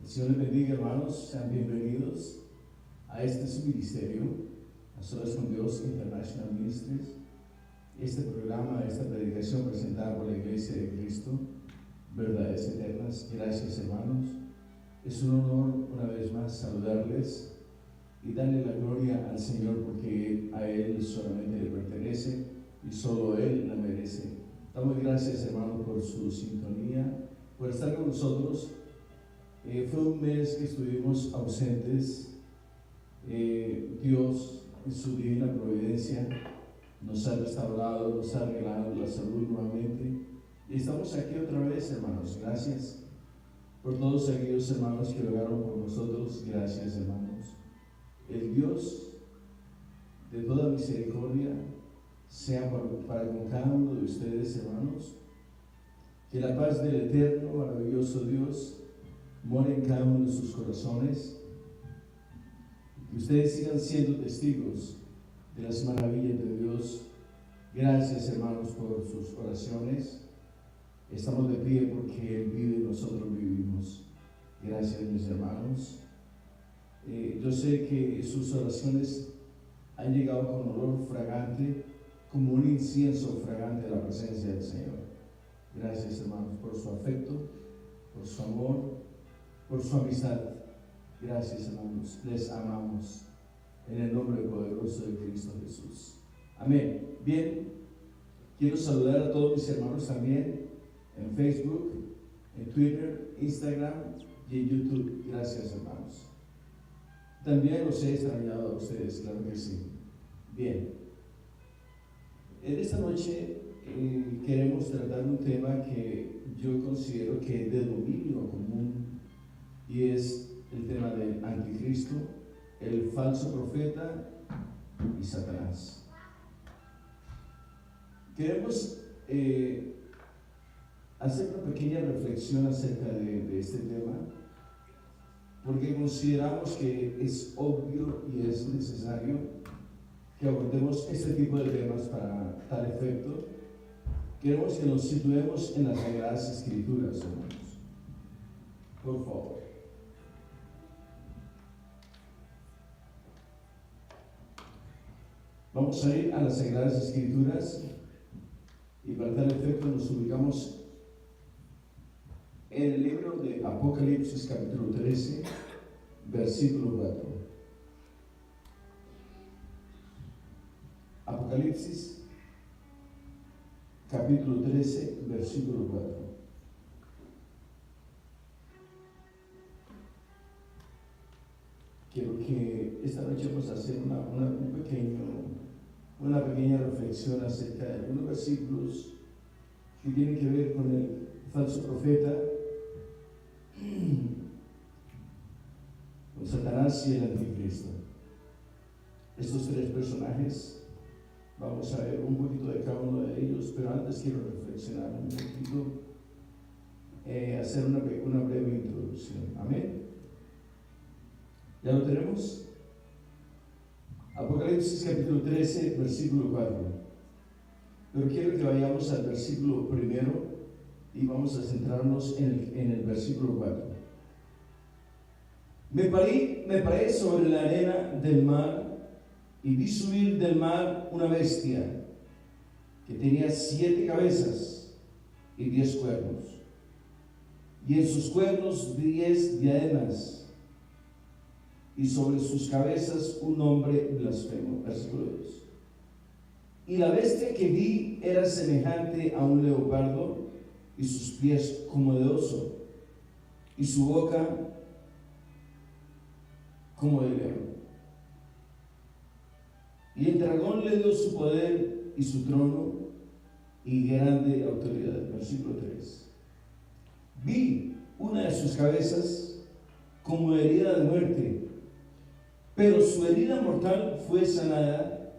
El Señor les bendiga, hermanos, sean bienvenidos a este su ministerio, a Solas con Dios International Ministries. Este programa, esta predicación presentada por la Iglesia de Cristo, Verdades Eternas. Gracias, hermanos. Es un honor una vez más saludarles y darle la gloria al Señor, porque a Él solamente le pertenece y solo Él la merece. Damos gracias, hermanos, por su sintonía, por estar con nosotros. Fue un mes que estuvimos ausentes. Dios, en su divina providencia, nos ha restaurado, nos ha regalado la salud nuevamente. Y estamos aquí otra vez, hermanos. Gracias por todos aquellos hermanos que oraron por nosotros. Gracias, hermanos. El Dios de toda misericordia sea para con cada uno de ustedes, hermanos. Que la paz del eterno, maravilloso Dios more en cada uno de sus corazones. Que ustedes sigan siendo testigos de las maravillas de Dios. Gracias, hermanos, por sus oraciones. Estamos de pie porque Él vive y nosotros vivimos. Gracias, mis hermanos. Yo sé que sus oraciones han llegado con olor fragante, como un incienso fragante a la presencia del Señor. Gracias, hermanos, por su afecto, por su amor, por su amistad. Gracias, hermanos, les amamos en el nombre poderoso de Cristo Jesús. Amén. Bien, quiero saludar a todos mis hermanos también en Facebook, en Twitter, Instagram y en YouTube. Gracias, hermanos. También los he extrañado a ustedes, claro que sí. Bien, en esta noche queremos tratar un tema que yo considero que es de dominio común, y es el tema del anticristo, el falso profeta y Satanás. Queremos hacer una pequeña reflexión acerca de este tema, porque consideramos que es obvio y es necesario que abordemos este tipo de temas para tal efecto. Queremos que nos situemos en las Sagradas Escrituras, hermanos. Por favor. Vamos a ir a las Sagradas Escrituras y para tal efecto nos ubicamos en el libro de Apocalipsis, capítulo 13, versículo 4. Apocalipsis, capítulo 13, versículo 4. Quiero que esta noche vamos a hacer una pequeña reflexión acerca de algunos versículos que tienen que ver con el falso profeta, con Satanás y el anticristo. Estos tres personajes, vamos a ver un poquito de cada uno de ellos, pero antes quiero reflexionar un poquito, hacer una breve introducción. Amén. ¿Ya lo tenemos? Apocalipsis capítulo 13, versículo 4. Pero quiero que vayamos al versículo primero y vamos a centrarnos en el versículo 4. Me paré sobre la arena del mar y vi subir del mar una bestia que tenía 7 cabezas y 10 cuernos, y en sus cuernos 10 diademas, y sobre sus cabezas un nombre blasfemo. Versículo 2. Y la bestia que vi era semejante a un leopardo, y sus pies como de oso, y su boca como de león. Y el dragón le dio su poder y su trono y grande autoridad. Versículo 3. Vi una de sus cabezas como herida de muerte, pero su herida mortal fue sanada,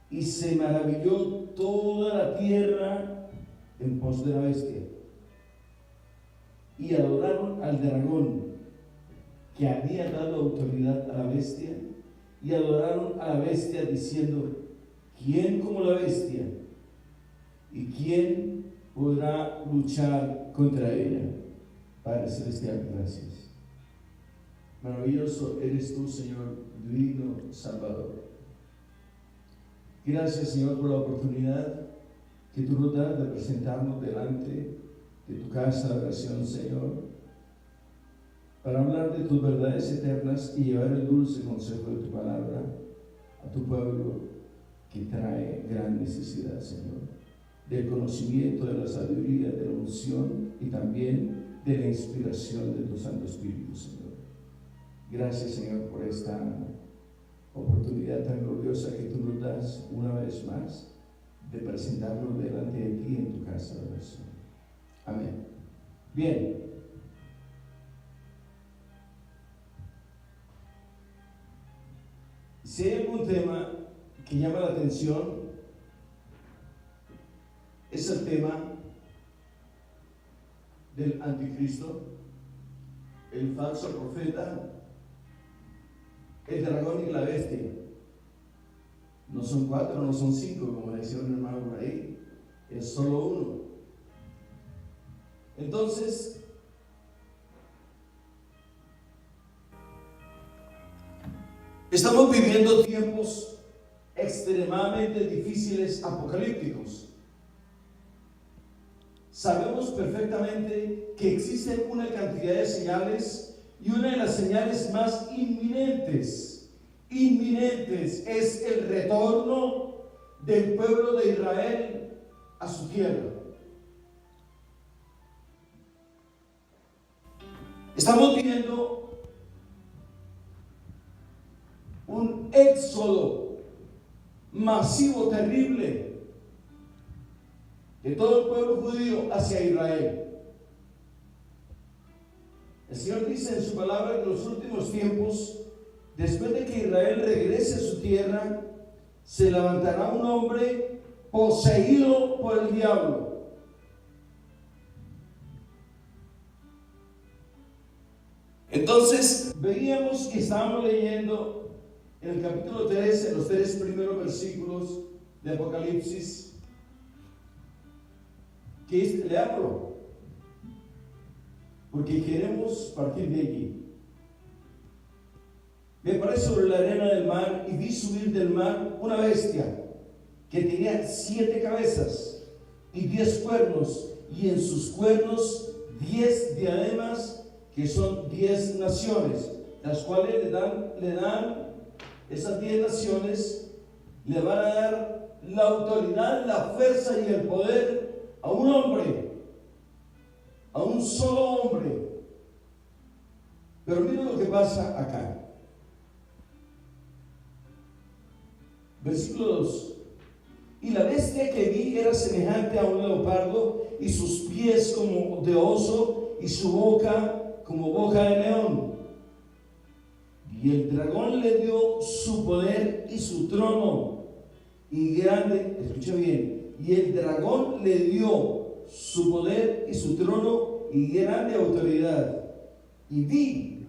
y se maravilló toda la tierra en pos de la bestia, y adoraron al dragón que había dado autoridad a la bestia, y adoraron a la bestia diciendo: ¿quién como la bestia? ¿Y quién podrá luchar contra ella? Padre Celestial, gracias. Maravilloso eres tú, Señor, divino Salvador. Gracias, Señor, por la oportunidad que tú nos das de presentarnos delante de tu casa de oración, Señor, para hablar de tus verdades eternas y llevar el dulce consejo de tu palabra a tu pueblo que trae gran necesidad, Señor, del conocimiento, de la sabiduría, de la unción y también de la inspiración de tu Santo Espíritu, Señor. Gracias, Señor, por esta oportunidad tan gloriosa que tú nos das una vez más de presentarnos delante de ti en tu casa de oración. Amén. Bien. Si hay algún tema que llama la atención, es el tema del anticristo, el falso profeta, el dragón y la bestia. No son 4, no son 5, como decía un hermano por ahí, es solo uno. Entonces, estamos viviendo tiempos extremadamente difíciles, apocalípticos. Sabemos perfectamente que existen una cantidad de señales, y una de las señales más inminentes es el retorno del pueblo de Israel a su tierra. Estamos viendo un éxodo masivo, terrible, de todo el pueblo judío hacia Israel. El Señor dice en su palabra que en los últimos tiempos, después de que Israel regrese a su tierra, se levantará un hombre poseído por el diablo. Entonces, veíamos que estábamos leyendo en el capítulo 3, en los 3 primeros versículos de Apocalipsis, que es, leámoslo, porque queremos partir de allí. Me paré sobre la arena del mar y vi subir del mar una bestia que tenía 7 cabezas y 10 cuernos, y en sus cuernos 10 diademas, que son 10 naciones, las cuales le dan esas 10 naciones, le van a dar la autoridad, la fuerza y el poder a un hombre, a un solo hombre. Pero miren lo que pasa acá. Versículo 2. Y la bestia que vi era semejante a un leopardo, y sus pies como de oso, y su boca como boca de león. Y el dragón le dio su poder y su trono, y grande, escucha bien, y el dragón le dio su poder y su trono y grande autoridad. Y vi,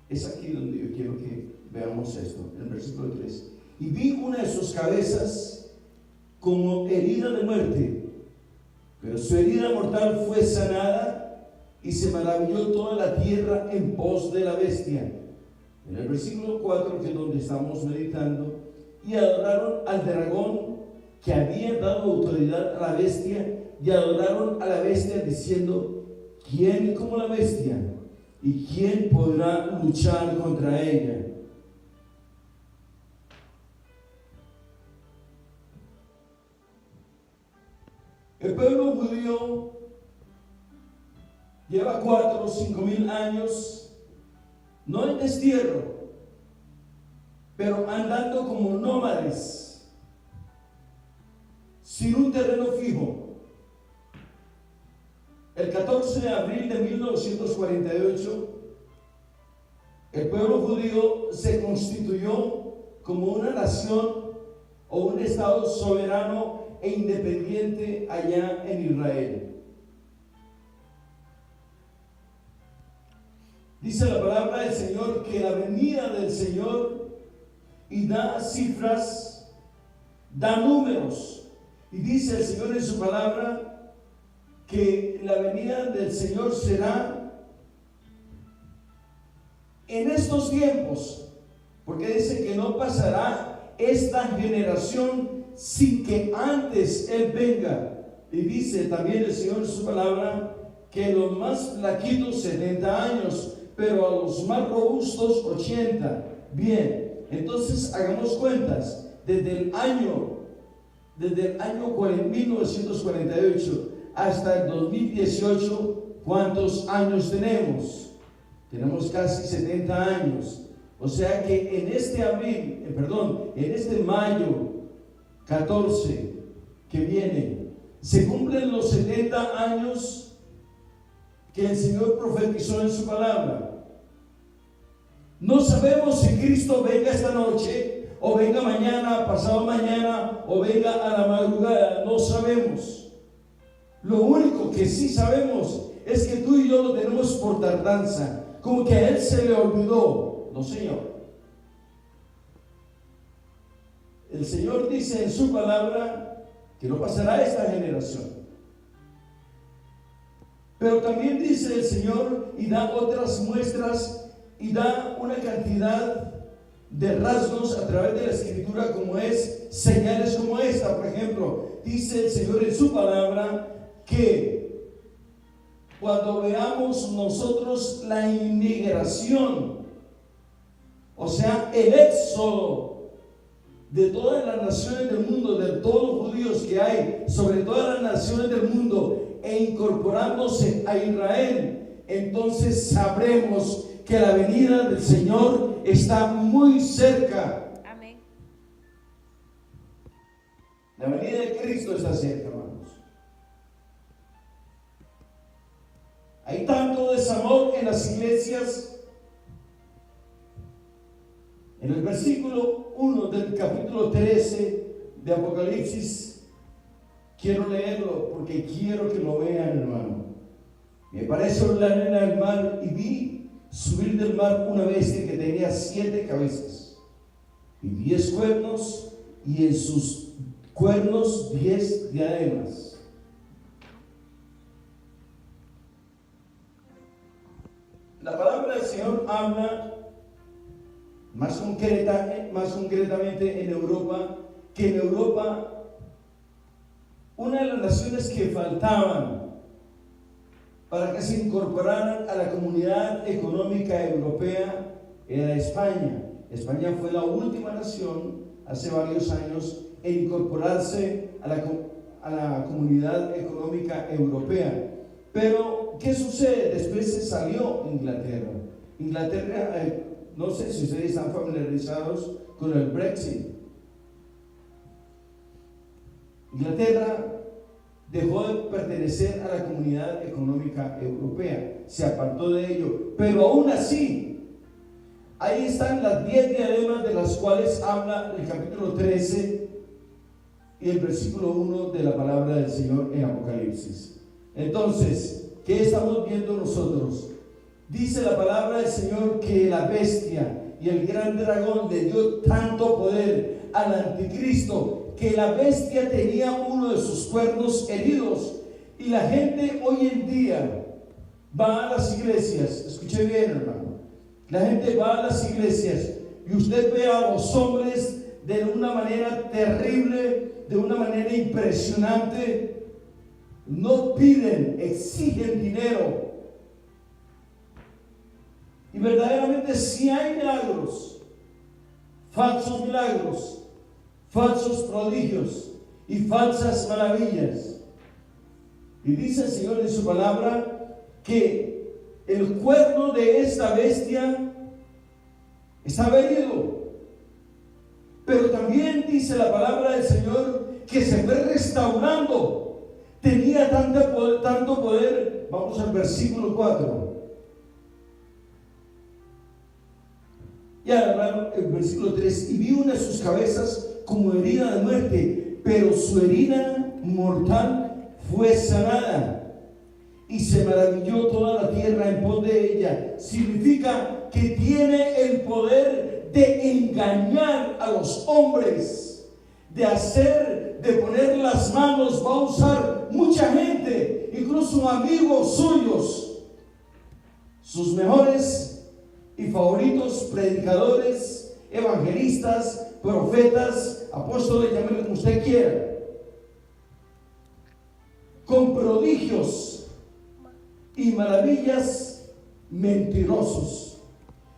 es aquí donde yo quiero que veamos esto, en el versículo 3. Y vi una de sus cabezas como herida de muerte, pero su herida mortal fue sanada, y se maravilló toda la tierra en pos de la bestia. En el versículo 4, que es donde estamos meditando, y adoraron al dragón que había dado autoridad a la bestia, y adoraron a la bestia diciendo: ¿quién como la bestia? ¿Y quién podrá luchar contra ella? El pueblo judío lleva 4 o 5 mil años, no en destierro, pero andando como nómades, sin un terreno fijo. El 14 de abril de 1948, el pueblo judío se constituyó como una nación o un estado soberano e independiente allá en Israel. Dice la palabra del Señor que la venida del Señor, y da cifras, da números, y dice el Señor en su palabra que la venida del Señor será en estos tiempos, porque dice que no pasará esta generación sin que antes Él venga. Y dice también el Señor en su palabra que los más flaquitos 70 años, pero a los más robustos 80. Bien, entonces hagamos cuentas. Desde el año 1948 hasta el 2018, ¿cuántos años tenemos? Tenemos casi 70 años. O sea que en este en este mayo 14 que viene, se cumplen los 70 años que el Señor profetizó en su palabra. No sabemos si Cristo venga esta noche, o venga mañana, pasado mañana, o venga a la madrugada. No sabemos. Lo único que sí sabemos es que tú y yo lo tenemos por tardanza, como que a Él se le olvidó. No, Señor. El Señor dice en su palabra que no pasará esta generación. Pero también dice el Señor y da otras muestras y da una cantidad de rasgos a través de la Escritura, como es señales como esta. Por ejemplo, dice el Señor en su palabra que cuando veamos nosotros la inmigración, o sea, el éxodo de todas las naciones del mundo, de todos los judíos que hay sobre todas las naciones del mundo, e incorporándose a Israel, entonces sabremos que la venida del Señor está muy cerca. Amén. La venida de Cristo está cerca, hermanos. Hay tanto desamor en las iglesias. En el versículo 1 del capítulo 13 de Apocalipsis, quiero leerlo porque quiero que lo vean, hermano. Me pareció la arena del mar y vi subir del mar una bestia que tenía 7 cabezas y 10 cuernos, y en sus cuernos 10 diademas. La palabra del Señor habla más concretamente en Europa, que en Europa una de las naciones que faltaban para que se incorporaran a la comunidad económica europea era España. España fue la última nación hace varios años en incorporarse a la comunidad económica europea. Pero, ¿qué sucede? Después se salió Inglaterra. Inglaterra, no sé si ustedes están familiarizados con el Brexit. Inglaterra dejó de pertenecer a la comunidad económica europea, se apartó de ello, pero aún así, ahí están las 10 diademas de las cuales habla el capítulo 13 y el versículo 1 de la palabra del Señor en Apocalipsis. Entonces, ¿qué estamos viendo nosotros? Dice la palabra del Señor que la bestia y el gran dragón le dio tanto poder al anticristo que la bestia tenía uno de sus cuernos heridos. Y la gente hoy en día va a las iglesias. Escuche bien, hermano. La gente va a las iglesias y usted ve a los hombres de una manera terrible, de una manera impresionante. No piden, exigen dinero. Y verdaderamente sí hay milagros, falsos milagros, falsos prodigios y falsas maravillas. Y dice el Señor en su palabra que el cuerno de esta bestia estaba herido. Pero también dice la palabra del Señor que se fue restaurando. Tenía tanto poder. Vamos al versículo 4. Ya, hermano, el versículo 3. Y vi una de sus cabezas como herida de muerte, pero su herida mortal fue sanada. Y se maravilló toda la tierra en pos de ella. Significa que tiene el poder de engañar a los hombres, de poner las manos, va a usar escuchar mucha gente, incluso amigos suyos, sus mejores y favoritos predicadores, evangelistas, profetas, apóstoles, llámenlo como usted quiera, con prodigios y maravillas mentirosos.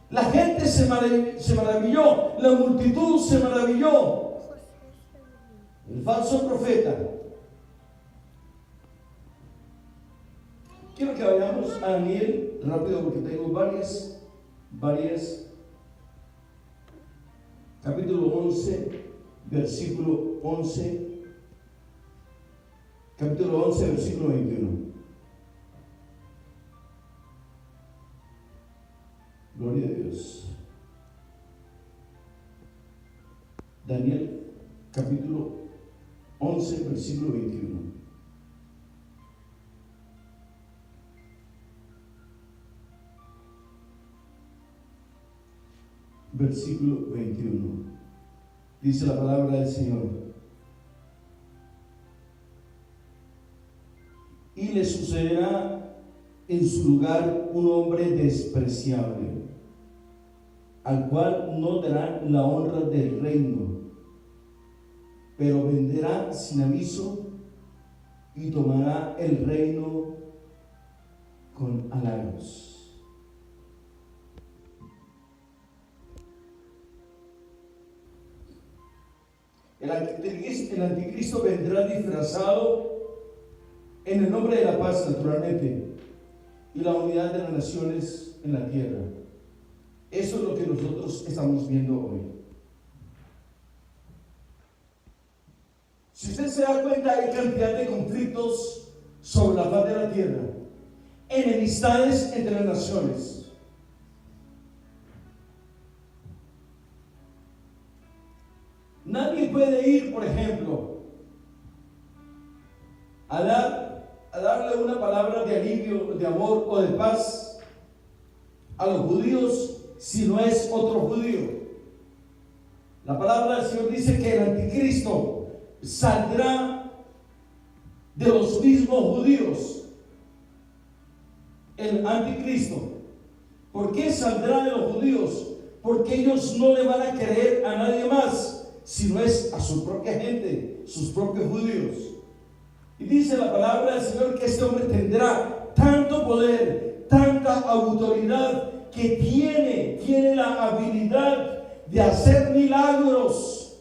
La gente se maravilló, la multitud se maravilló. El falso profeta. Quiero que vayamos a Daniel rápido porque tengo varias. Capítulo 11, versículo 11. Capítulo 11, versículo 21. Gloria a Dios. Daniel, capítulo 11, versículo 21. Versículo 21. Dice la palabra del Señor: y le sucederá en su lugar un hombre despreciable, al cual no darán la honra del reino, pero venderá sin aviso y tomará el reino con halagos. El anticristo vendrá disfrazado en el nombre de la paz, naturalmente, y la unidad de las naciones en la tierra. Eso es lo que nosotros estamos viendo hoy. Si usted se da cuenta, hay cantidad de conflictos sobre la faz de la tierra, enemistades entre las naciones. Nadie puede ir, por ejemplo, a darle una palabra de alivio, de amor o de paz a los judíos si no es otro judío. La palabra del Señor dice que el anticristo saldrá de los mismos judíos. El anticristo. ¿Por qué saldrá de los judíos? Porque ellos no le van a creer a nadie más, si no es a su propia gente, sus propios judíos. Y dice la palabra del Señor que este hombre tendrá tanto poder, tanta autoridad, que tiene la habilidad de hacer milagros,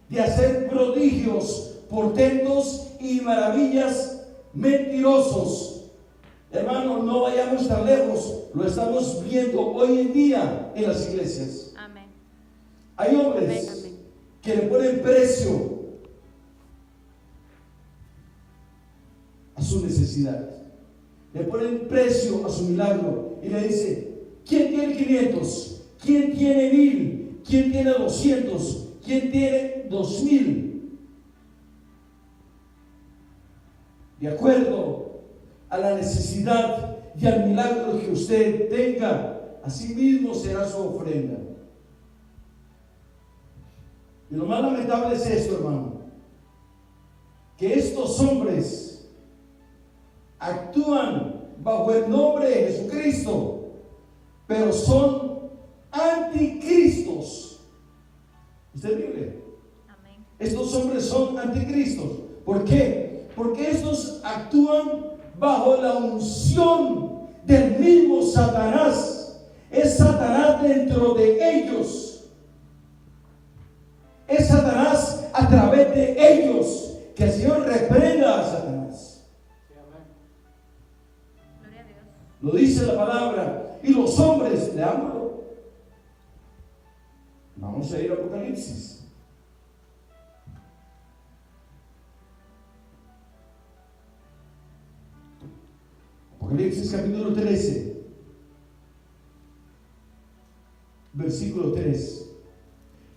de hacer prodigios, portentos y maravillas mentirosos. Hermanos, no vayamos tan lejos, lo estamos viendo hoy en día en las iglesias. Amén. Hay hombres Amén. que le ponen precio a su necesidad, le ponen precio a su milagro y le dice: ¿quién tiene 500? ¿Quién tiene 1000? ¿Quién tiene 200? ¿Quién tiene 2000? De acuerdo a la necesidad y al milagro que usted tenga, así mismo será su ofrenda. Y lo más lamentable es esto, hermano, que estos hombres actúan bajo el nombre de Jesucristo, pero son anticristos. ¿Está en Biblia? Amén. Estos hombres son anticristos. ¿Por qué? Porque estos actúan bajo la unción del mismo Satanás. Es Satanás dentro de ellos. Es Satanás a través de ellos. Que el Señor reprenda a Satanás. Gloria a Dios. Lo dice la palabra. Y los hombres, leámoslo. Vamos a ir a Apocalipsis. Apocalipsis capítulo 13, versículo 3.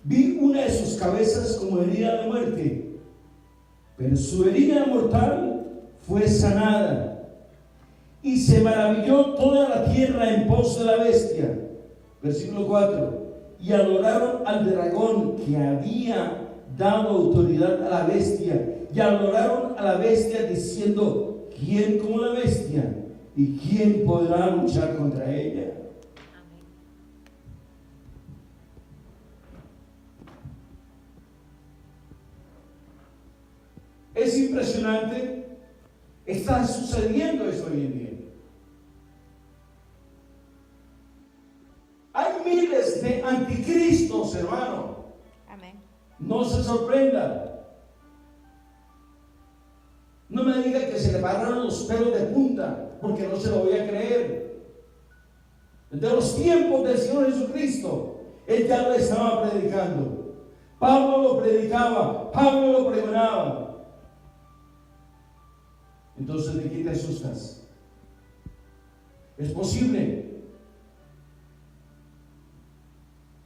Vi una de sus cabezas como herida de muerte, pero su herida mortal fue sanada, y se maravilló toda la tierra en pos de la bestia. Versículo 4. Y adoraron al dragón que había dado autoridad a la bestia, y adoraron a la bestia diciendo: ¿quién como la bestia? ¿Y quién podrá luchar contra ella? Es impresionante. Está sucediendo eso hoy en día. Hay miles de anticristos, hermano. Amén. No se sorprenda. No me diga que se le pararon los pelos de punta, porque no se lo voy a creer. Desde los tiempos del Señor Jesucristo, Él ya lo estaba predicando. Pablo lo predicaba, Pablo lo pregonaba. Entonces, ¿de qué te asustas? Es posible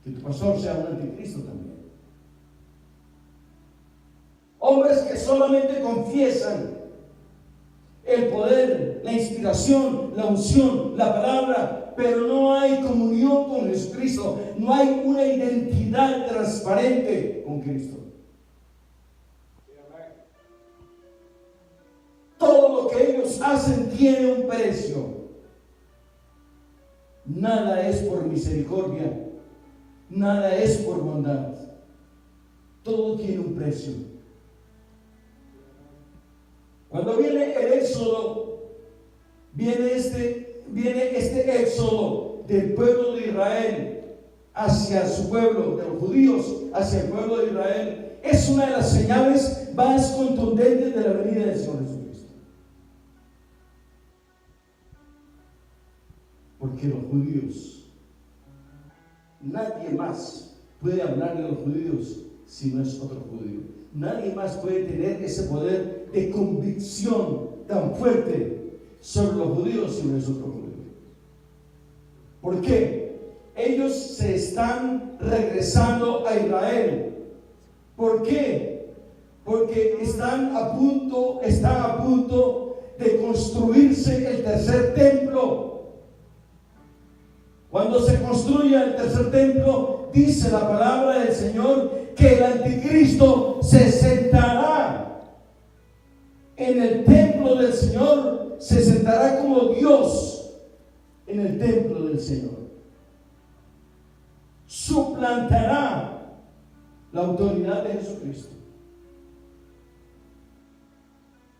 que tu pastor sea un anticristo también. Hombres que solamente confiesan el poder, la inspiración, la unción, la palabra, pero no hay comunión con Jesucristo, no hay una identidad transparente con Cristo. Todo lo que ellos hacen tiene un precio. Nada es por misericordia, nada es por bondad. Todo tiene un precio. Cuando viene el éxodo, viene este éxodo del pueblo de Israel hacia su pueblo, de los judíos hacia el pueblo de Israel, es una de las señales más contundentes de la venida del Señor Jesucristo. Porque los judíos, nadie más puede hablar de los judíos si no es otro judío. Nadie más puede tener ese poder de convicción tan fuerte sobre los judíos si no es otro judío. ¿Por qué? Ellos se están regresando a Israel. ¿Por qué? Porque están a punto de construirse el tercer templo. Cuando se construya el tercer templo, dice la palabra del Señor que el anticristo se sentará en el templo del Señor, se sentará como Dios en el templo del Señor. Suplantará la autoridad de Jesucristo.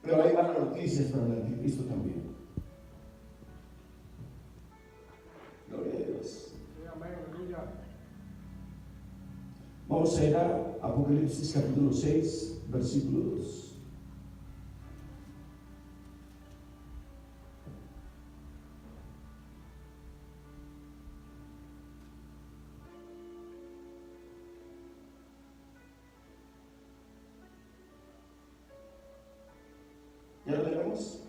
Pero hay malas noticias para el anticristo también. Gloria a Dios. Vamos a ir a Apocalipsis capítulo 6, versículo 2. ¿Ya lo tenemos?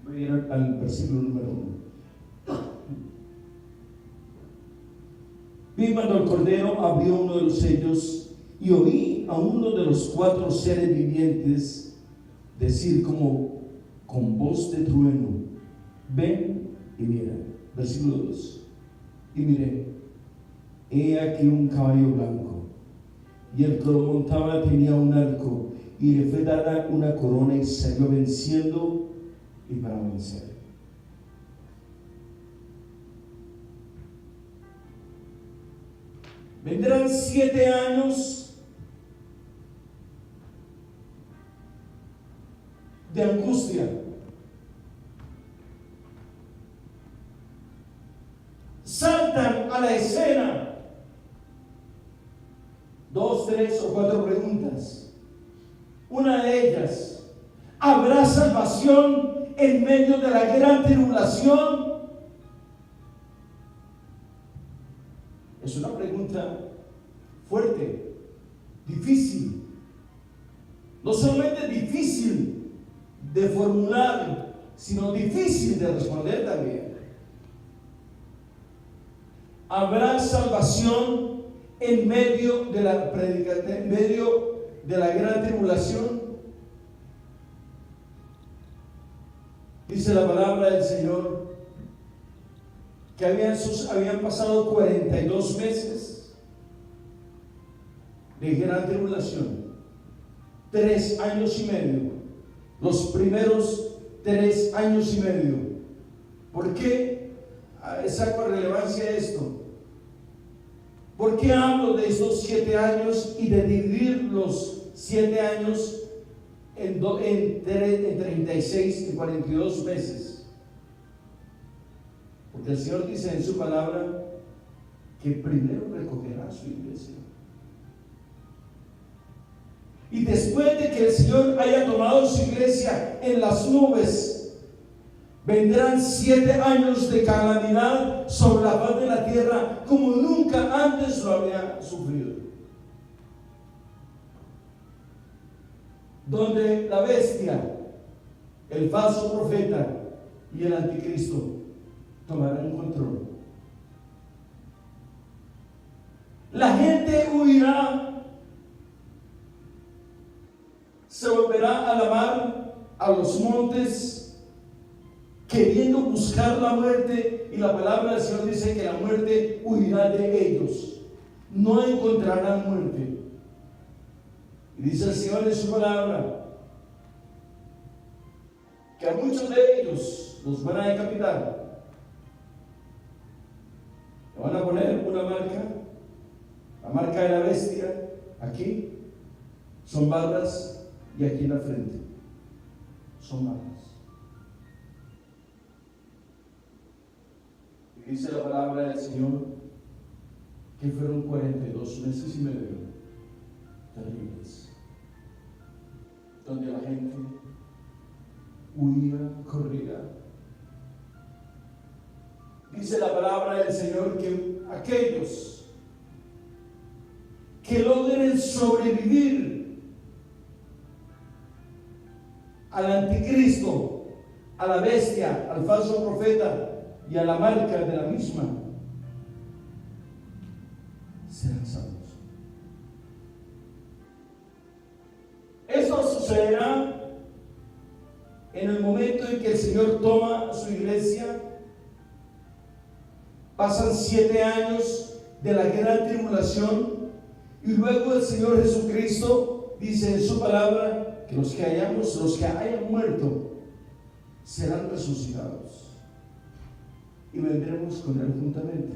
Voy a ir al versículo número 1. Vi cuando el Cordero abrió uno de los sellos y oí a uno de los 4 seres vivientes decir como con voz de trueno: ven y mira. Versículo 2. Y miré, he aquí un caballo blanco, y el que lo montaba tenía un arco, y le fue dada una corona, y salió venciendo y para vencer. Vendrán 7 años de angustia. Saltan a la escena 2, 3 o 4 preguntas. Una de ellas: ¿habrá salvación en medio de la gran tribulación? Es una pregunta fuerte, difícil. No solamente difícil de formular, sino difícil de responder también. ¿Habrá salvación en medio de la gran tribulación? Dice la palabra del Señor que habían pasado 42 meses de gran tribulación. 3 años y medio. Los primeros 3 años y medio. ¿Por qué saco relevancia a esto? ¿Por qué hablo de estos 7 años y de dividir los 7 años en 36 y 42 meses? Porque el Señor dice en su palabra que primero recogerá su iglesia. Y después de que el Señor haya tomado su iglesia en las nubes, vendrán 7 años de calamidad sobre la faz de la tierra como nunca antes lo había sufrido. Donde la bestia, el falso profeta y el anticristo tomarán control. La gente huirá, se volverá a la mar, a los montes, queriendo buscar la muerte, y la palabra del Señor dice que la muerte huirá de ellos, no encontrarán muerte. Y dice el Señor en su palabra que a muchos de ellos los van a decapitar, le van a poner una marca, la marca de la bestia, aquí son barras, y aquí en la frente son barras. Y dice la palabra del Señor que fueron 42 meses y medio terribles, donde la gente huía, corría. Dice la palabra del Señor que aquellos que logren sobrevivir al anticristo, a la bestia, al falso profeta y a la marca de la misma, serán salvos. Eso sucederá en el momento en que el Señor toma su iglesia. Pasan 7 años de la gran tribulación y luego el Señor Jesucristo dice en su palabra que los que hayan muerto serán resucitados y vendremos con Él juntamente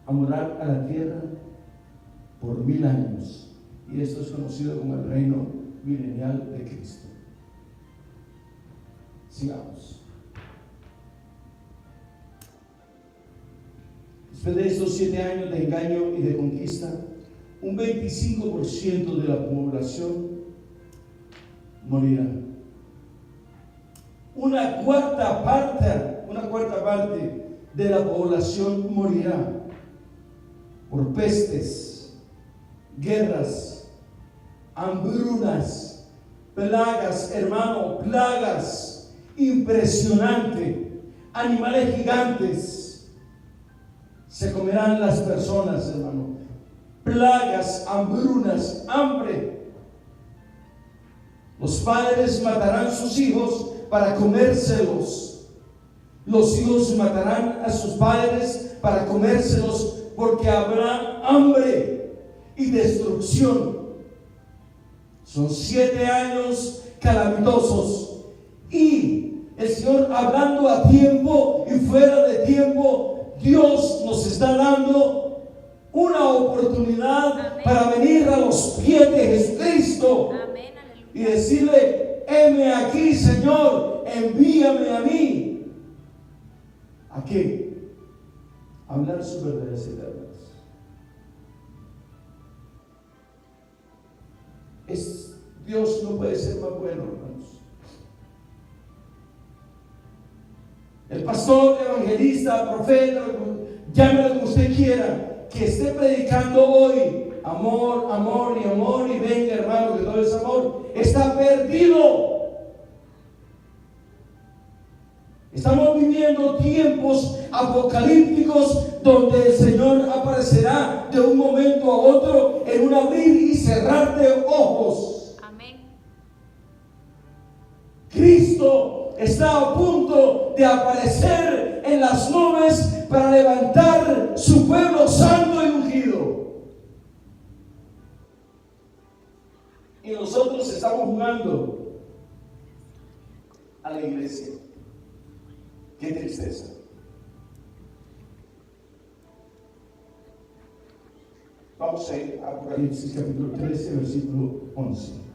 a morar a la tierra por 1000 años, y esto es conocido como el reino milenial de Cristo. Sigamos. Después de estos 7 años de engaño y de conquista, un 25% de la población morirá. Una cuarta parte de la población morirá por pestes, guerras, hambrunas, plagas, hermano, plagas impresionantes, animales gigantes se comerán las personas, hermano, plagas, hambrunas, hambre. Los padres matarán sus hijos para comérselos. Los hijos matarán a sus padres para comérselos, porque habrá hambre y destrucción. Son 7 años calamitosos. Y el Señor, hablando a tiempo y fuera de tiempo, Dios nos está dando una oportunidad para venir a los pies de Jesucristo. Amén. Y decirle: heme aquí, Señor, envíame a mí. ¿A qué? A hablar sus verdades eternas. Dios no puede ser más bueno, hermanos. El pastor, evangelista, profeta, llámelo como usted quiera, que esté predicando hoy amor, amor y amor, y venga, hermano, que todo es amor, está perdido. Estamos viviendo tiempos apocalípticos donde el Señor aparecerá de un momento a otro en un abrir y cerrar de ojos. Amén. Cristo está a punto de aparecer en las nubes para levantar su pueblo santo y ungido. Y nosotros llevando a la iglesia. Qué tristeza. Vamos a ir a Apocalipsis capítulo 13, versículo 11.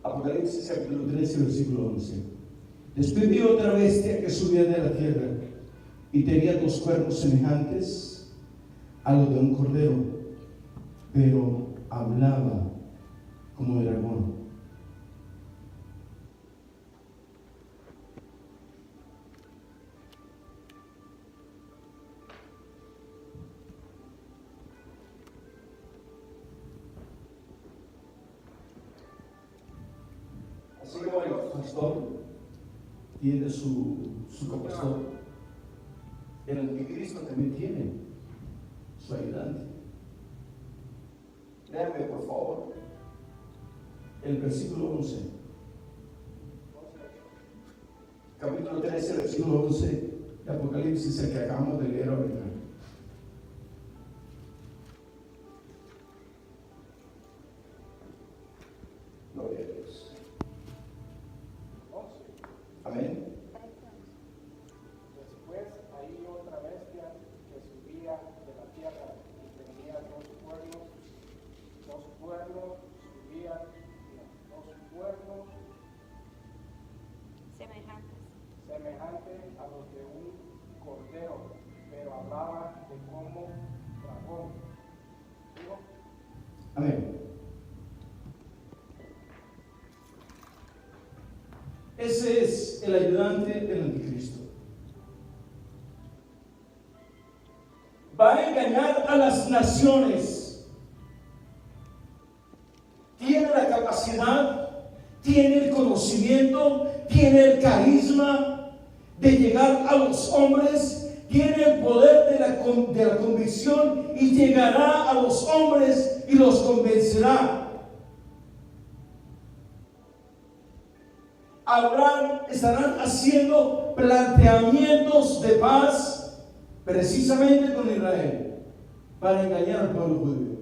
Apocalipsis capítulo 13, versículo 11. Después vi otra bestia que subía de la tierra y tenía dos cuernos semejantes a los de un cordero, pero hablaba como dragón. Así como el pastor tiene su copastor, el anticristo también tiene su ayudante. Léame por favor el versículo 11. Capítulo 13, versículo 11 de Apocalipsis, el que acabamos de leer ahorita. Gloria a Dios. Amén. Después ahí otra bestia que subía de la tierra y tenía dos cuernos subían, dos cuernos semejantes a los de un cordero, pero hablaba de como dragón. ¿Digo? Amén. Ese es el ayudante del anticristo. Va a engañar a las naciones. Tiene la capacidad, tiene el conocimiento, tiene el carisma de llegar a los hombres, tiene el poder de la convicción y llegará a los hombres y los convencerá. Estarán haciendo planteamientos de paz precisamente con Israel para engañar al pueblo judío.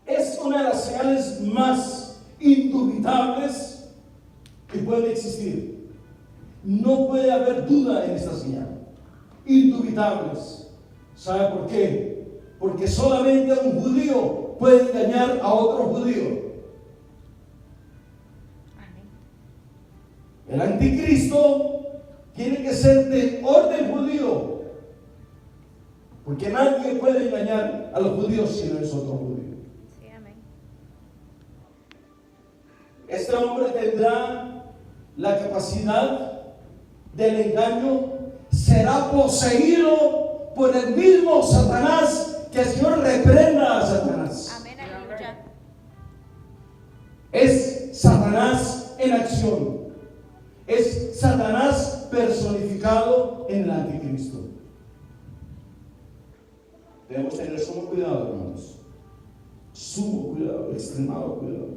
Es una de las señales más indubitables que puede existir. No puede haber duda en esta señal. Indubitables. ¿Sabe por qué? Porque solamente un judío puede engañar a otro judío. El anticristo tiene que ser de orden judío, porque nadie puede engañar a los judíos si no es otro judío. Sí, amén. Este hombre tendrá la capacidad del engaño, será poseído por el mismo Satanás. Que el Señor reprenda a Satanás. Amén, aleluya. Es Satanás en acción. Es Satanás personificado en el anticristo. Debemos tener sumo cuidado, hermanos. Sumo cuidado, extremado cuidado.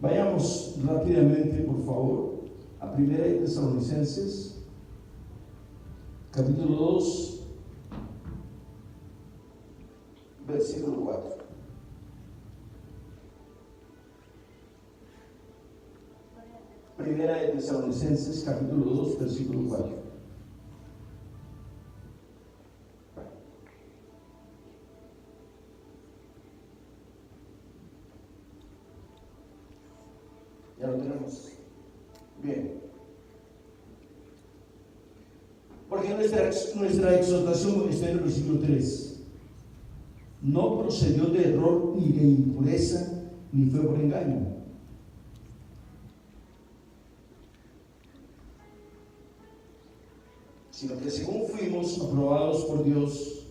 Vayamos rápidamente, por favor, a 1 Tesalonicenses, capítulo 2, versículo 4. Primera de Tesalonicenses, capítulo 2, versículo 4. Ya lo tenemos. Bien. Porque nuestra exhortación está en el versículo 3. No procedió de error ni de impureza, ni fue por engaño. Sino que según fuimos aprobados por Dios,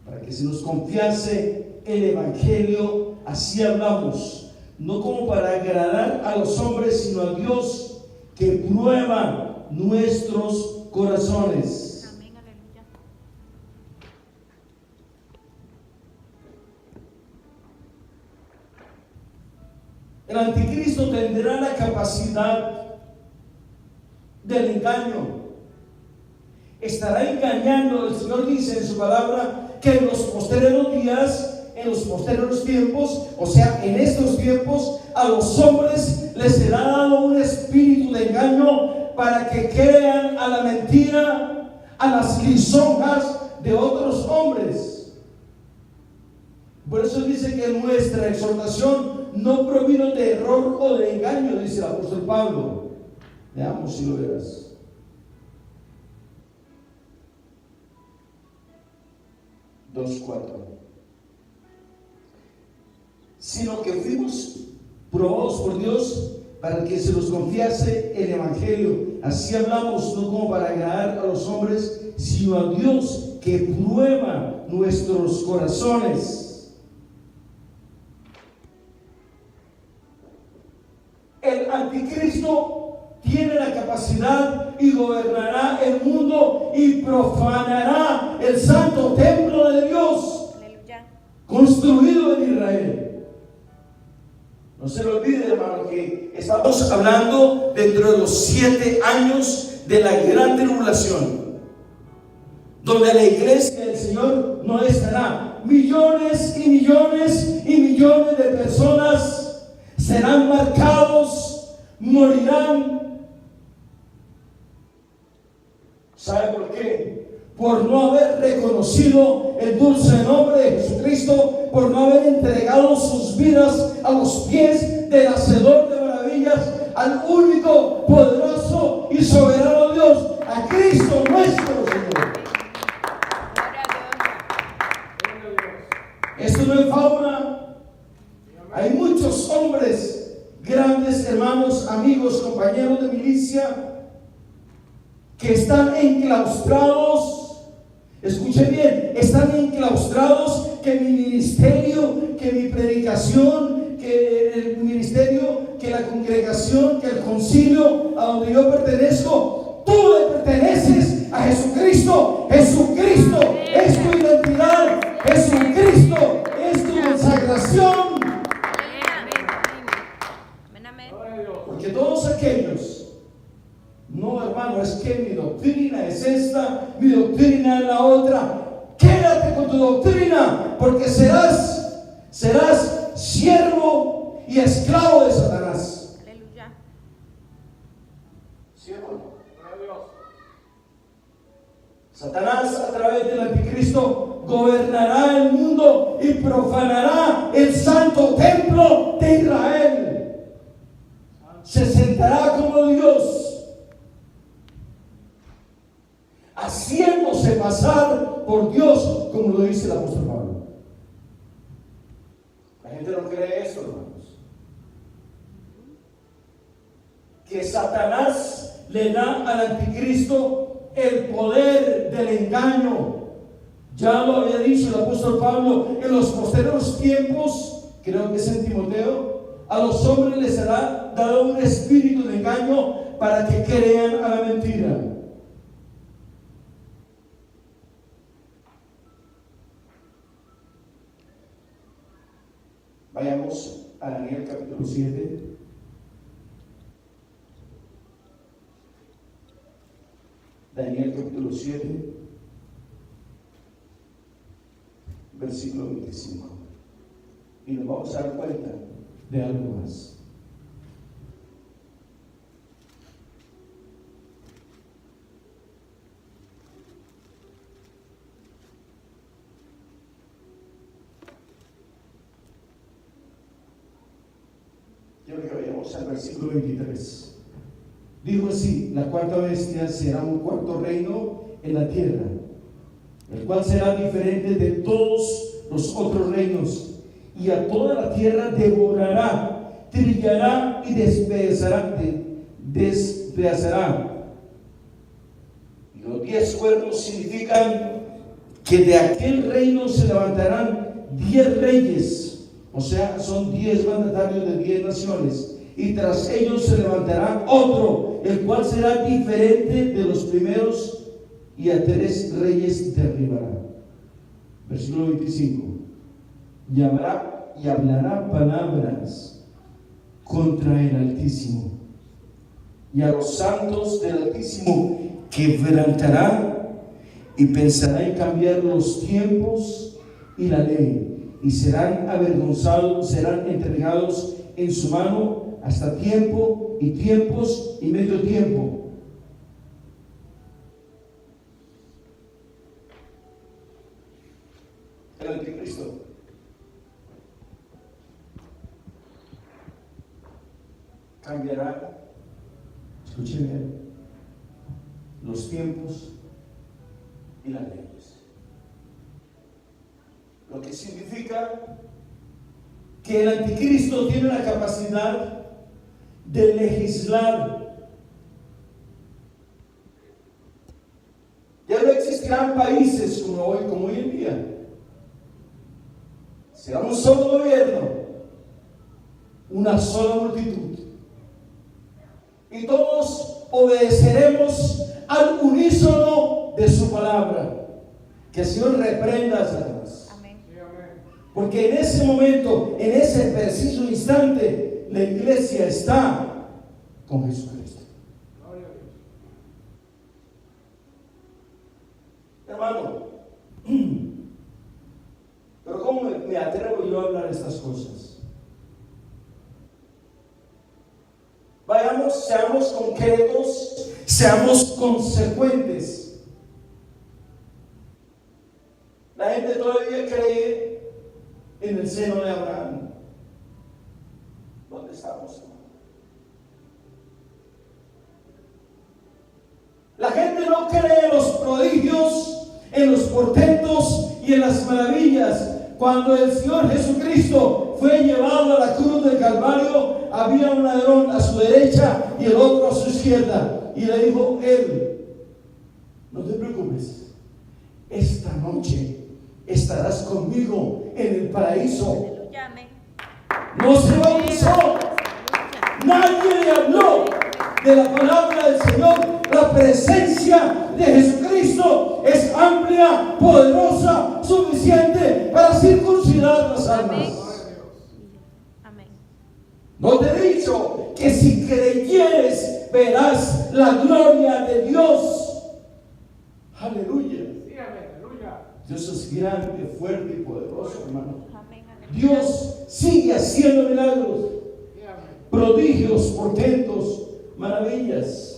para que se nos confiase el Evangelio, así hablamos, no como para agradar a los hombres, sino a Dios, que prueba nuestros corazones. Amén, aleluya. El anticristo tendrá la capacidad del engaño. Estará engañando. El Señor dice en su palabra que en los posteriores días, en los posteriores tiempos, o sea, en estos tiempos, a los hombres les será dado un espíritu de engaño para que crean a la mentira, a las lisonjas de otros hombres. Por eso dice que nuestra exhortación no provino de error o de engaño, dice el apóstol Pablo. Veamos si lo verás. Sino que fuimos probados por Dios para que se nos confiase el Evangelio. Así hablamos, no como para agradar a los hombres, sino a Dios que prueba nuestros corazones. El anticristo tiene la capacidad y gobernará el mundo y profanará el santo templo de Dios. Aleluya. Construido en Israel. No se lo olvide, hermano, que estamos hablando dentro de los 7 años de la gran tribulación, donde la iglesia del Señor no estará. Millones y millones y millones de personas serán marcados, morirán. ¿Sabe por qué? Por no haber reconocido el dulce nombre de Jesucristo, por no haber entregado sus vidas a los pies del Hacedor de maravillas, al único, poderoso y soberano Dios, a Cristo nuestro Señor. Esto no es fábula. Hay muchos hombres, grandes hermanos, amigos, compañeros de milicia, que están enclaustrados. Escuche bien, están enclaustrados, que mi ministerio, que mi predicación, que el ministerio, que la congregación, que el concilio a donde yo pertenezco, tú le perteneces a Jesucristo. Jesucristo es tu identidad, Jesucristo es tu consagración. Porque todos aquellos, no, hermano, es que mi doctrina es esta, mi doctrina es la otra. Quédate con tu doctrina, porque serás siervo y esclavo de Satanás. Aleluya. Siervo. Satanás, a través del anticristo, gobernará el mundo y profanará el santo templo de Israel. Se sentará como Dios, haciéndose pasar por Dios, como lo dice el apóstol Pablo. La gente no cree eso, hermanos. Que Satanás le da al anticristo el poder del engaño. Ya lo había dicho el apóstol Pablo, en los posteriores tiempos, creo que es en Timoteo, a los hombres les será dado un espíritu de engaño para que crean a la mentira. Vayamos a Daniel capítulo 7. Daniel capítulo 7, versículo 25. Y nos vamos a dar cuenta de algo más. Quiero que vayamos al versículo 23. Dijo así: la cuarta bestia será un cuarto reino en la tierra, el cual será diferente de todos los otros reinos, y a toda la tierra devorará, trillará y despedazará. Y los 10 cuernos significan que de aquel reino se levantarán 10 reyes, o sea, son 10 mandatarios de 10 naciones, y tras ellos se levantará otro, el cual será diferente de los primeros, y a 3 reyes derribará. Versículo 25. Y hablará palabras contra el Altísimo, y a los santos del Altísimo quebrantará, y pensará en cambiar los tiempos y la ley, y serán avergonzados, serán entregados en su mano hasta tiempo y tiempos y medio tiempo. El anticristo cambiará, escuchen bien, los tiempos y las leyes. Lo que significa que el anticristo tiene la capacidad de legislar. Ya no existirán países como hoy en día. Será un solo gobierno, una sola multitud, y todos obedeceremos al unísono de su palabra. Que el Señor reprenda a Satanás. Amén. Porque en ese momento, en ese preciso instante, la iglesia está con Jesucristo. Hermano, pero ¿cómo me atrevo yo a hablar estas cosas? Vayamos, seamos concretos, seamos consecuentes. La gente todavía cree en el seno de Abraham. ¿Dónde estamos? La gente no cree en los prodigios, en los portentos y en las maravillas. Cuando el Señor Jesucristo fue llevado a la cruz del Calvario, había un ladrón a su derecha y el otro a su izquierda, y le dijo él: no te preocupes, esta noche estarás conmigo en el paraíso. Aleluya, amén. No se bautizó, nadie le habló de la palabra del Señor. La presencia de Jesucristo es amplia, poderosa, suficiente para circuncidar las almas. Amén. No te he dicho que si creyeres verás la gloria de Dios. Aleluya. Dios es grande, fuerte y poderoso, hermano. Amén. Dios sigue haciendo milagros, prodigios, portentos, maravillas.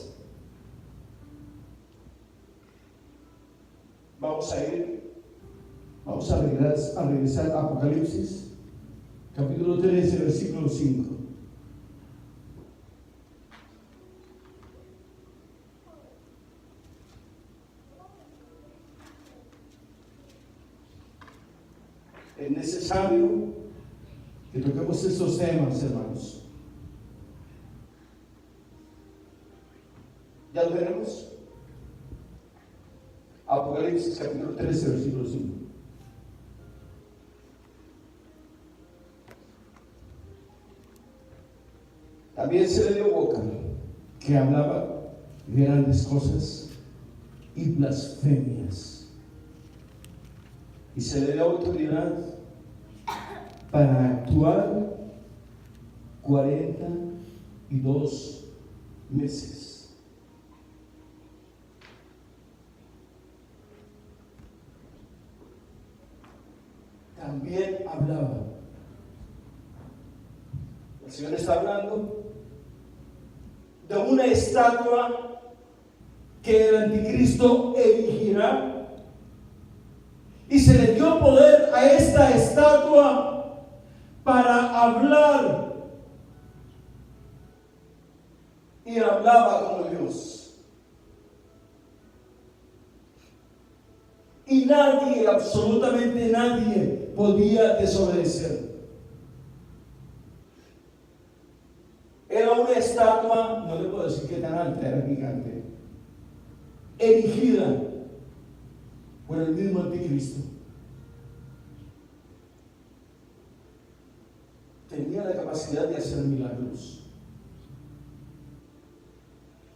Vamos a regresar a Apocalipsis, capítulo 13, versículo 5. Es necesario que toquemos estos temas, hermanos. ¿Ya lo veremos? Apocalipsis capítulo 13, versículo 5. También se le dio boca, que hablaba grandes cosas y blasfemias. Y se le dio autoridad para actuar 42 meses. También hablaba. El Señor está hablando de una estatua que el anticristo erigirá, y se le dio poder a esta estatua para hablar, y hablaba como Dios. Y nadie, absolutamente nadie, podía desobedecer. Era una estatua, no le puedo decir qué tan alta, era gigante, erigida por el mismo anticristo. Tenía la capacidad de hacer milagros.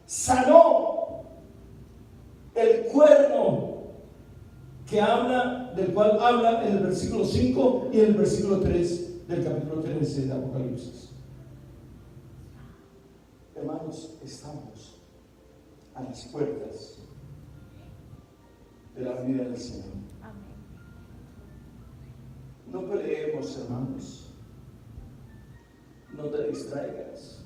Sanó el cuerno del cual habla en el versículo 5 y en el versículo 3 del capítulo 13 de Apocalipsis. Hermanos, estamos a las puertas de la venida del Señor. Amén. No peleemos, hermanos. No te distraigas.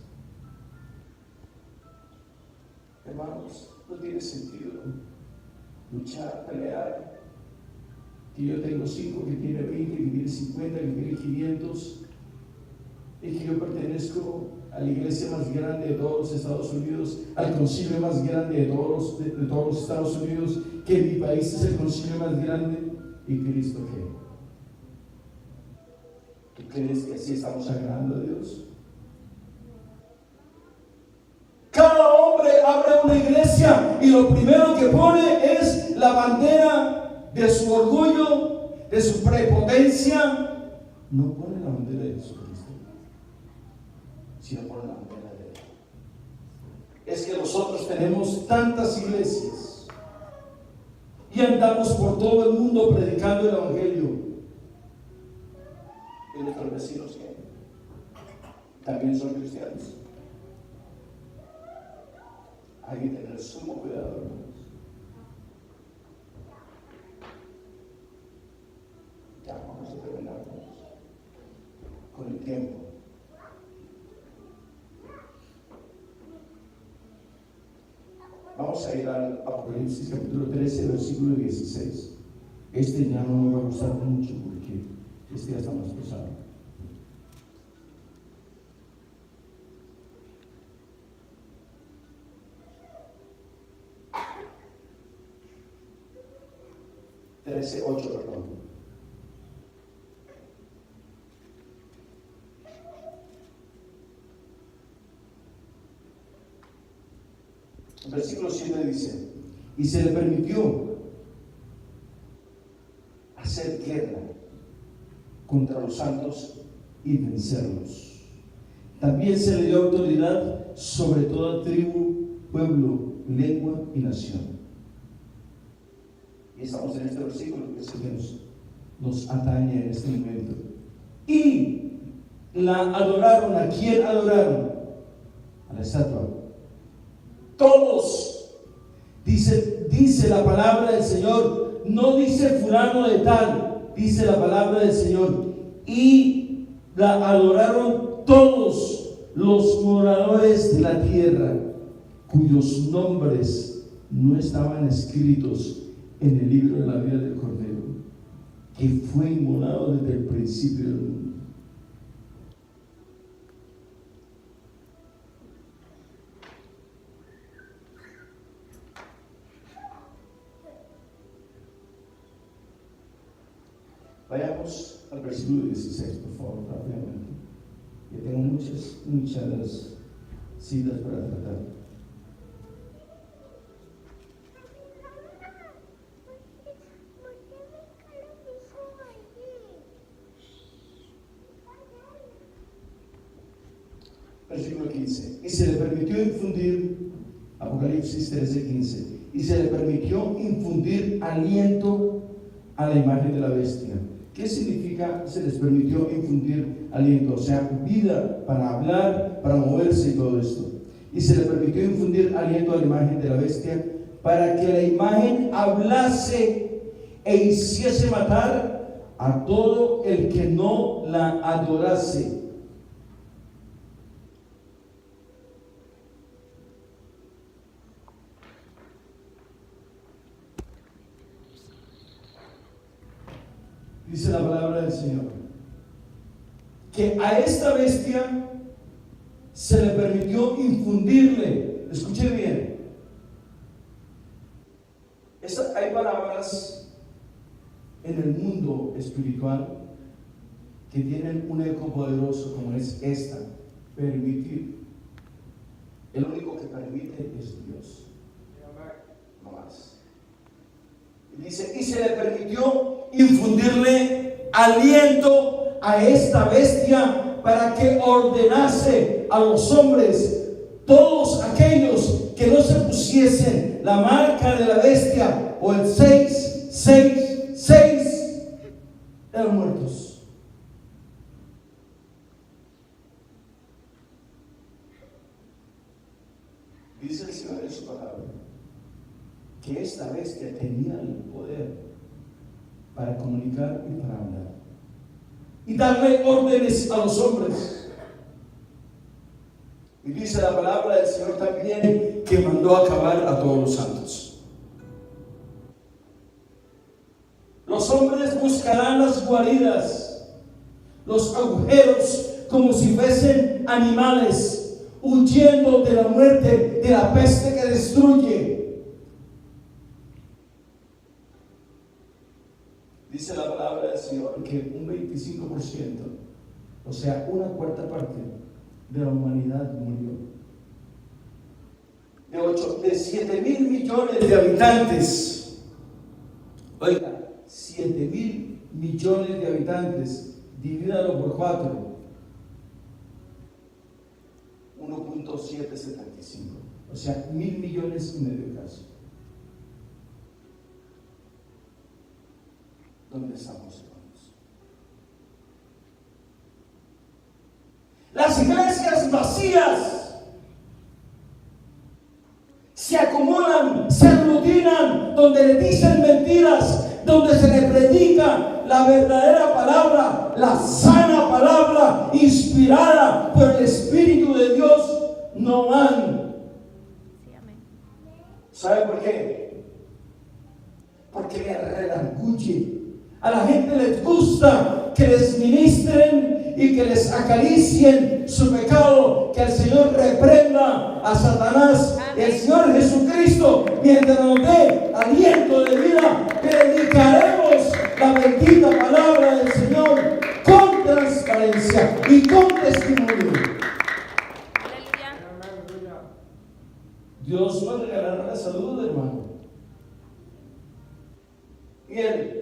Hermanos, no tiene sentido luchar, pelear. Que yo tengo 5, que tiene 20, que tiene 50, que tiene 500. Y que yo pertenezco a la iglesia más grande de todos los Estados Unidos, al concilio más grande de todos los Estados Unidos, que en mi país es el concilio más grande. ¿Y Cristo qué? ¿Tú crees que así estamos agradando a Dios? Cada hombre abre una iglesia y lo primero que pone es la bandera de su orgullo, de su prepotencia. No pone la bandera de Jesucristo, sino pone la bandera de Él. Es que nosotros tenemos tantas iglesias y andamos por todo el mundo predicando el evangelio. ¿Y nuestros vecinos qué? ¿También son cristianos? Hay que tener sumo cuidado, hermanos. Ya vamos a terminar, hermanos, con el tiempo. Vamos a ir al Apocalipsis capítulo 13, versículo 16. Este ya no me va a gustar mucho porque este ya está más pesado. Perdón. El versículo 7 dice: y se le permitió hacer guerra contra los santos y vencerlos. También se le dio autoridad sobre toda tribu, pueblo, lengua y nación. Y estamos en este versículo que es el que nos atañe en este momento. Y la adoraron. ¿A quién adoraron? A la estatua. Todos. Dice la palabra del Señor. No dice fulano de tal. Dice la palabra del Señor. Y la adoraron todos los moradores de la tierra, cuyos nombres no estaban escritos en el libro de la vida del Cordero, que fue inmolado desde el principio del mundo. Vayamos al versículo 16, por favor, rápidamente. Que tengo muchas citas para tratar. Versículo 15. Y se le permitió infundir, Apocalipsis 13:15, y se le permitió infundir aliento a la imagen de la bestia. ¿Qué significa se les permitió infundir aliento? O sea, vida para hablar, para moverse y todo esto. Y se le permitió infundir aliento a la imagen de la bestia para que la imagen hablase e hiciese matar a todo el que no la adorase. Dice la palabra del Señor que a esta bestia se le permitió infundirle. Escuche bien. Hay palabras en el mundo espiritual que tienen un eco poderoso, como es esta: permitir. El único que permite es Dios. No más. Dice: y se le permitió infundirle aliento a esta bestia para que ordenase a los hombres, todos aquellos que no se pusiesen la marca de la bestia o el 666, eran muertos. Dice el Señor en su palabra que esta bestia tenía el poder para comunicar y para hablar y darle órdenes a los hombres. Y dice la palabra del Señor también que mandó a acabar a todos los santos. Los hombres buscarán las guaridas, los agujeros, como si fuesen animales, huyendo de la muerte, de la peste que destruye. Dice la palabra del Señor que un 25%, o sea, una cuarta parte de la humanidad murió. De 7 mil millones de habitantes, oiga, 7 mil millones de habitantes, divídalo por 4, 1.775, o sea, 1.000 millones y medio casi. ¿Dónde estamos, hermanos? Las iglesias vacías se acomodan, se aglutinan, donde le dicen mentiras, donde se le predica la verdadera palabra, la sana palabra, inspirada por el Espíritu de Dios, no van. Sí, amén. ¿Sabe por qué? Porque le redarguye. A la gente les gusta que les ministren y que les acaricien su pecado, que el Señor reprenda a Satanás. El Señor Jesucristo, mientras nos dé aliento de vida, predicaremos la bendita palabra del Señor con transparencia y con testimonio. Aleluya. Dios nos regalará la salud, hermano. Y Él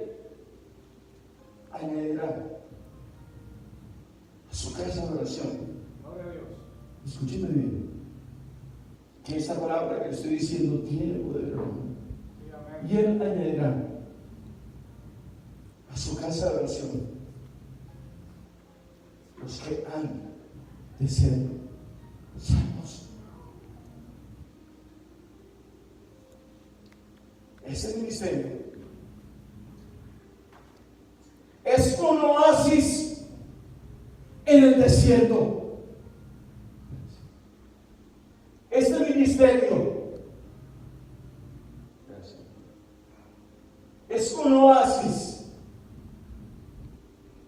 añadirá a su casa de oración. Escúcheme bien, que esta palabra que le estoy diciendo tiene poder, hermano. Y Él añadirá a su casa de oración los que han de ser salvos. Ese ministerio es un oasis en el desierto. Este ministerio es un oasis,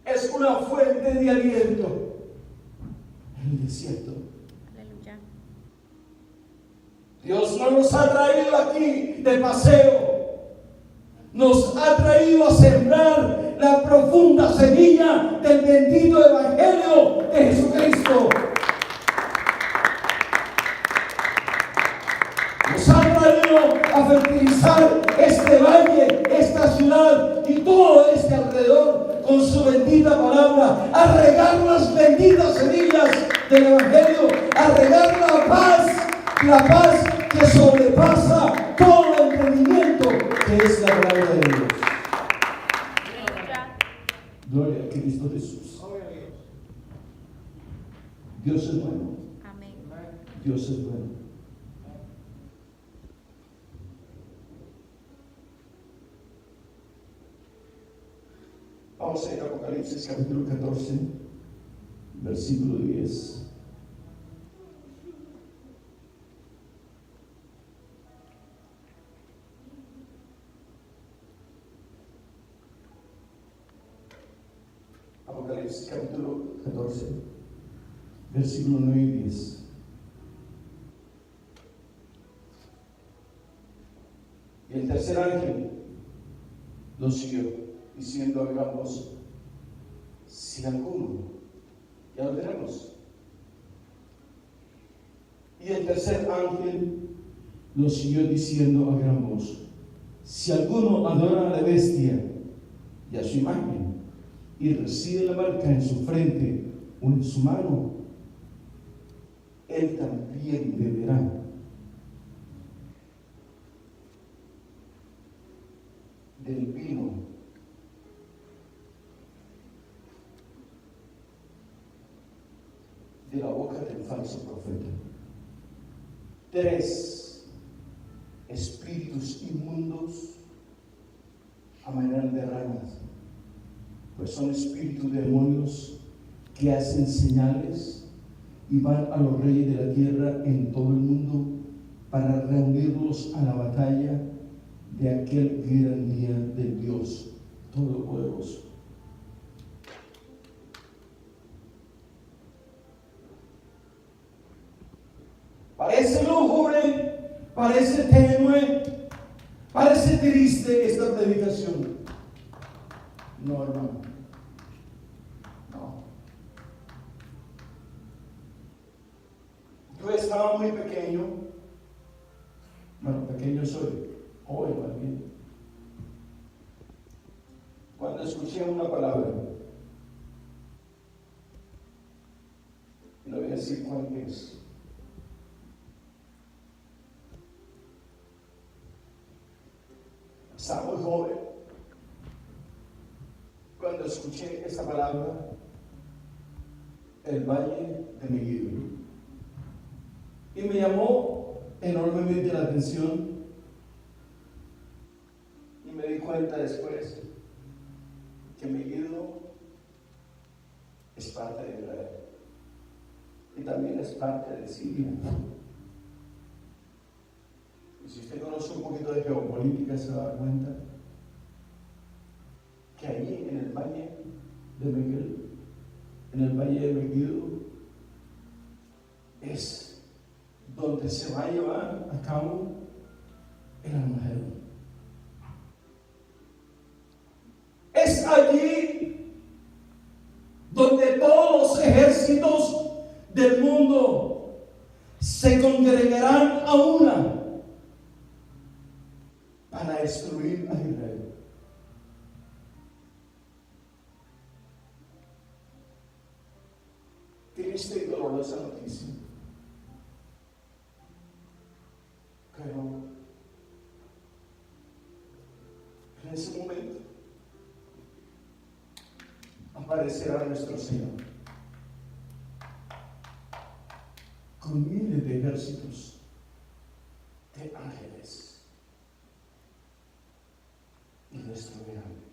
es una fuente de aliento en el desierto. Aleluya. Dios no nos ha traído aquí de paseo, nos ha traído a sembrar la profunda semilla del bendito evangelio de Jesucristo. Nos ha traído a fertilizar este valle, esta ciudad y todo este alrededor con su bendita palabra, a regar las benditas semillas del evangelio, a regar la paz que sobrepasa todo entendimiento, que es la palabra de Dios. Aleluya. Gloria a Cristo Jesús. Dios es bueno. Amén. Dios es bueno. Vamos a ir a Apocalipsis capítulo 14, versículo 10. Apocalipsis capítulo 14, versículo 9 y 10. Y el tercer ángel lo siguió, diciendo a gran voz: si alguno, ya lo tenemos. Y el tercer ángel lo siguió diciendo a gran voz: si alguno adora a la bestia y a su imagen, y recibe la marca en su frente o en su mano, él también beberá del vino de la boca del falso profeta. 3 espíritus inmundos a manera de ranas, pues son espíritus demonios que hacen señales y van a los reyes de la tierra en todo el mundo para reunirlos a la batalla de aquel gran día del Dios Todopoderoso. Parece lúgubre, parece tenue, parece triste esta predicación. No, hermano. No. Yo estaba muy pequeño. Bueno, pequeño soy. Hoy más bien. Cuando escuché una palabra, y no voy a decir cuál es. Estaba muy joven cuando escuché esta palabra, el Valle de Megiddo, y me llamó enormemente la atención y me di cuenta después que Megiddo es parte de Israel y también es parte de Siria. Y si usted conoce un poquito de geopolítica se va a dar cuenta que allí en el Valle de Megiddo, es donde se va a llevar a cabo el Armagedón. Es allí donde todos los ejércitos del mundo se congregarán a una para destruir a Israel. Triste y dolorosa noticia. Pero en ese momento aparecerá nuestro Señor con miles de ejércitos de ángeles y destruirán